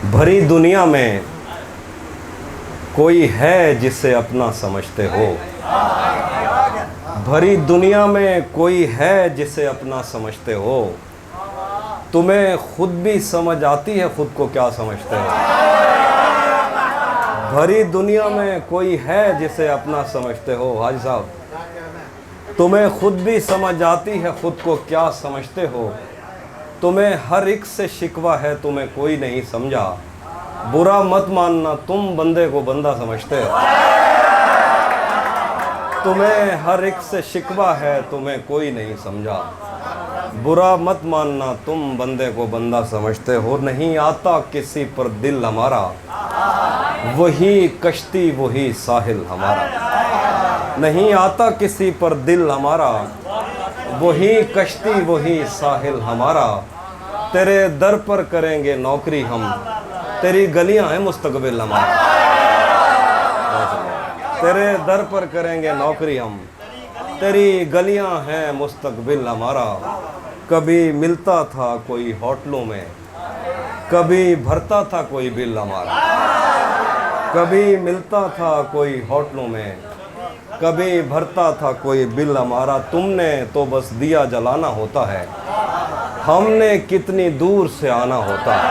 بھری دنیا میں کوئی ہے جسے اپنا سمجھتے ہو، بھری دنیا میں کوئی ہے جسے اپنا سمجھتے ہو، تمہیں خود بھی سمجھ آتی ہے خود کو کیا سمجھتے ہو۔ بھری دنیا میں کوئی ہے جسے اپنا سمجھتے ہو، حاجی صاحب تمہیں خود بھی سمجھ آتی ہے خود کو کیا سمجھتے ہو، تمہیں ہر ایک سے شکوہ ہے تمہیں کوئی نہیں سمجھا، برا مت ماننا تم بندے کو بندہ سمجھتے ہو۔ تمہیں ہر ایک سے شکوہ ہے تمہیں کوئی نہیں سمجھا، برا مت ماننا تم بندے کو بندہ سمجھتے ہو۔ نہیں آتا کسی پر دل ہمارا، وہی کشتی وہی ساحل ہمارا۔ نہیں آتا کسی پر دل ہمارا، وہی کشتی وہی ساحل ہمارا۔ تیرے در پر کریں گے نوکری ہم، تیری گلیاں ہیں مستقبل ہمارا۔ تیرے در پر کریں گے نوکری ہم، تیری گلیاں ہیں مستقبل ہمارا۔ کبھی ملتا تھا کوئی ہوٹلوں میں، کبھی بھرتا تھا کوئی بل ہمارا۔ کبھی ملتا تھا کوئی ہوٹلوں میں، کبھی بھرتا تھا کوئی بل ہمارا۔ تم نے تو بس دیا جلانا ہوتا ہے، ہم نے کتنی دور سے آنا ہوتا ہے۔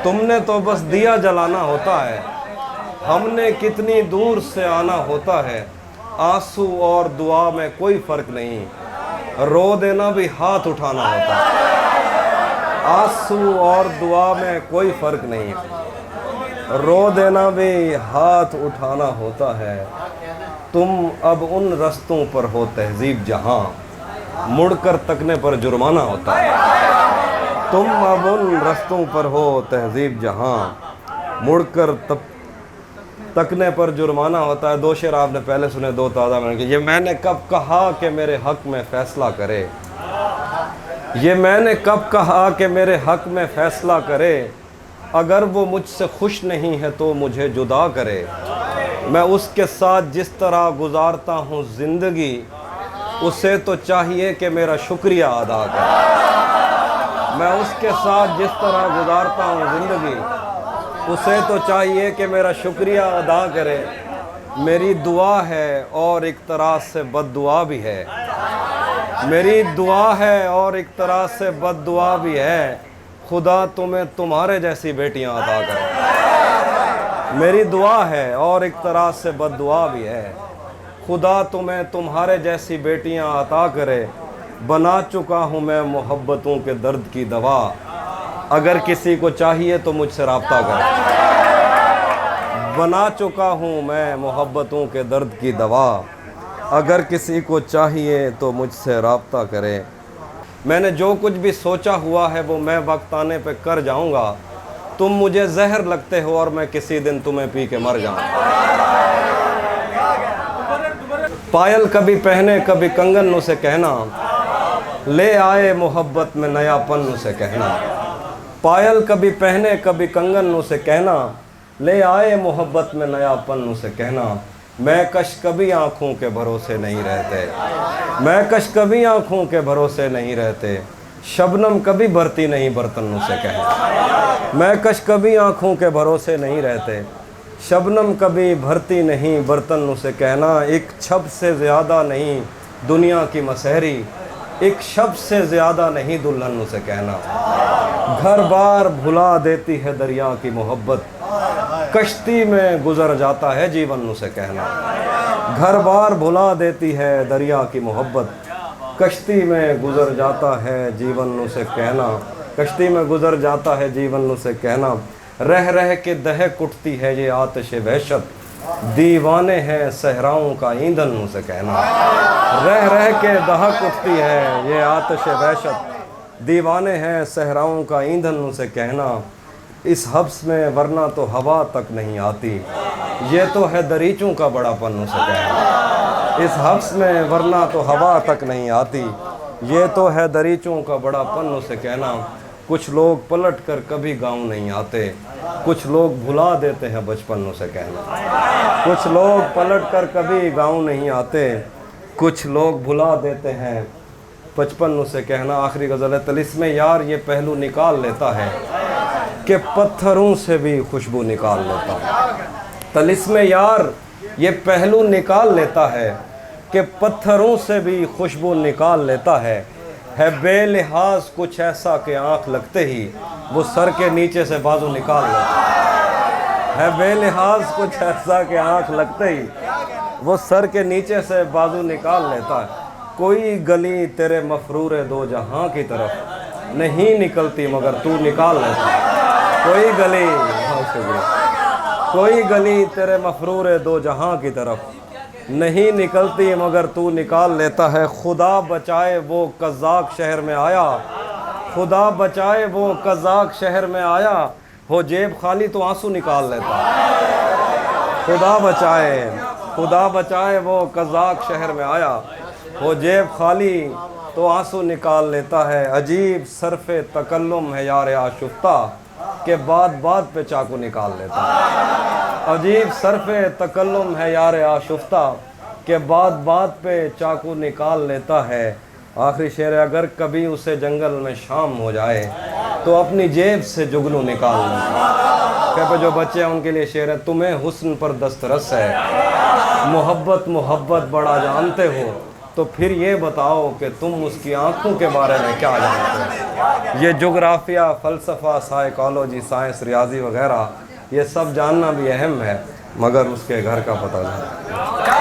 تم نے تو بس دیا جلانا ہوتا ہے، ہم نے کتنی دور سے آنا ہوتا ہے۔ آنسو اور دعا میں کوئی فرق نہیں، رو دینا بھی ہاتھ اٹھانا ہوتا ہے۔ آنسو اور دعا میں کوئی فرق نہیں، رو دینا بھی ہاتھ اٹھانا ہوتا ہے۔ تم اب ان رستوں پر ہو تہذیب جہاں، مڑ کر تکنے پر جرمانہ ہوتا ہے۔ تم اب ان رستوں پر ہو تہذیب جہاں، مڑ کر تکنے پر جرمانہ ہوتا ہے۔ دو شعر آپ نے پہلے سنے، دو تازہ میں نے کہ یہ میں نے کب کہا کہ میرے حق میں فیصلہ کرے، یہ میں نے کب کہا کہ میرے حق میں فیصلہ کرے، اگر وہ مجھ سے خوش نہیں ہے تو مجھے جدا کرے۔ میں اس کے ساتھ جس طرح گزارتا ہوں زندگی، اسے تو چاہیے کہ میرا شکریہ ادا کرے۔ میں اس کے ساتھ جس طرح گزارتا ہوں زندگی، اسے تو چاہیے کہ میرا شکریہ ادا کرے۔ میری دعا ہے اور ایک طرح سے بد دعا بھی ہے، میری دعا ہے اور ایک طرح سے بد دعا بھی ہے، خدا تمہیں تمہارے جیسی بیٹیاں عطا کرے۔ میری دعا ہے اور ایک طرح سے بد دعا بھی ہے، خدا تمہیں تمہارے جیسی بیٹیاں عطا کرے۔ بنا چکا ہوں میں محبتوں کے درد کی دوا، اگر کسی کو چاہیے تو مجھ سے رابطہ کرے۔ بنا چکا ہوں میں محبتوں کے درد کی دوا، اگر کسی کو چاہیے تو مجھ سے رابطہ کرے۔ میں نے جو کچھ بھی سوچا ہوا ہے وہ میں وقت آنے پہ کر جاؤں گا، تم مجھے زہر لگتے ہو اور میں کسی دن تمہیں پی کے مر جاؤں گا۔ پائل کبھی پہنے کبھی کنگن اسے کہنا، لے آئے محبت میں نیا پن اسے کہنا۔ پائل کبھی پہنے کبھی کنگن اسے کہنا، لے آئے محبت میں نیا پن اسے کہنا۔ میں کش کبھی آنکھوں کے بھروسے نہیں رہتے، میں کش کبھی آنکھوں کے بھروسے نہیں رہتے، شبنم کبھی بھرتی نہیں برتن اسے کہنا۔ میں کش کبھی آنکھوں کے بھروسے نہیں رہتے، شبنم کبھی بھرتی نہیں برتن اسے کہنا۔ ایک چھب سے زیادہ نہیں دنیا کی مسحری، ایک شب سے زیادہ نہیں دلہن اسے کہنا۔ گھر بار بھلا دیتی ہے دریا کی محبت، کشتی میں گزر جاتا ہے جیون اسے کہنا۔ گھر بار بھلا دیتی ہے دریا کی محبت، کشتی میں گزر جاتا ہے جیون اسے کہنا۔ کشتی میں گزر جاتا ہے جیون اسے کہنا۔ رہ رہ کے دہک اٹھتی ہے یہ آتش وحشت، دیوانے ہیں صحراؤں کا ایندھن اسے کہنا۔ رہ رہ کے دہک اٹھتی ہے یہ آتش وحشت، دیوانے ہیں صحراؤں کا ایندھن اسے کہنا۔ اس حبس میں ورنہ تو ہوا تک نہیں آتی، یہ تو ہے دریچوں کا بڑا پن اسے کہنا۔ اس حبس میں ورنہ تو ہوا تک نہیں آتی، یہ تو ہے دریچوں کا بڑا پن اسے کہنا۔ کچھ لوگ پلٹ کر کبھی گاؤں نہیں آتے، کچھ لوگ بھلا دیتے ہیں بچپن اسے کہنا۔ کچھ لوگ پلٹ کر کبھی گاؤں نہیں آتے، کچھ لوگ بھلا دیتے ہیں بچپن اسے کہنا۔ آخری غزل ہے، طلسم یار یہ پہلو نکال لیتا ہے، کہ پتھروں سے بھی خوشبو نکال لیتا ہے۔ طلسم یار یہ پہلو نکال لیتا ہے کہ پتھروں سے بھی خوشبو نکال لیتا ہے بے لحاظ کچھ ایسا کہ آنکھ لگتے ہی وہ سر کے نیچے سے بازو نکال لیتا ہے بے لحاظ کچھ ایسا کہ آنکھ لگتے ہی وہ سر کے نیچے سے بازو نکال لیتا ہے۔ کوئی گلی تیرے مفرور دو جہاں کی طرف نہیں نکلتی مگر تو نکال لیتا ہے۔ کوئی گلی تیرے مفرور دو جہاں کی طرف نہیں نکلتی مگر تو نکال لیتا ہے۔ خدا بچائے وہ قزاق شہر میں آیا، خدا بچائے وہ قزاق شہر میں آیا، ہو جیب خالی تو آنسو نکال لیتا ہے۔ خدا بچائے وہ قزاق شہر میں آیا، ہو جیب خالی تو آنسو نکال لیتا ہے۔ عجیب صرف تکلم ہے یار آشفتہ کہ بات بات پہ چاقو نکال لیتا ہے۔ عجیب صرف تکلم ہے یار آشفتہ کہ بات بات پہ چاقو نکال لیتا ہے۔ آخری شعر ہے، اگر کبھی اسے جنگل میں شام ہو جائے تو اپنی جیب سے جگنو نکال لیتا ہے۔ کہ جو بچے ہیں ان کے لیے شعر ہے، تمہیں حسن پر دسترس ہے، محبت بڑا جانتے ہو، تو پھر یہ بتاؤ کہ تم اس کی آنکھوں کے بارے میں کیا جانتے ہو۔ یہ جغرافیہ، فلسفہ، سائیکالوجی، سائنس، ریاضی وغیرہ یہ سب جاننا بھی اہم ہے، مگر اس کے گھر کا پتہ نہیں۔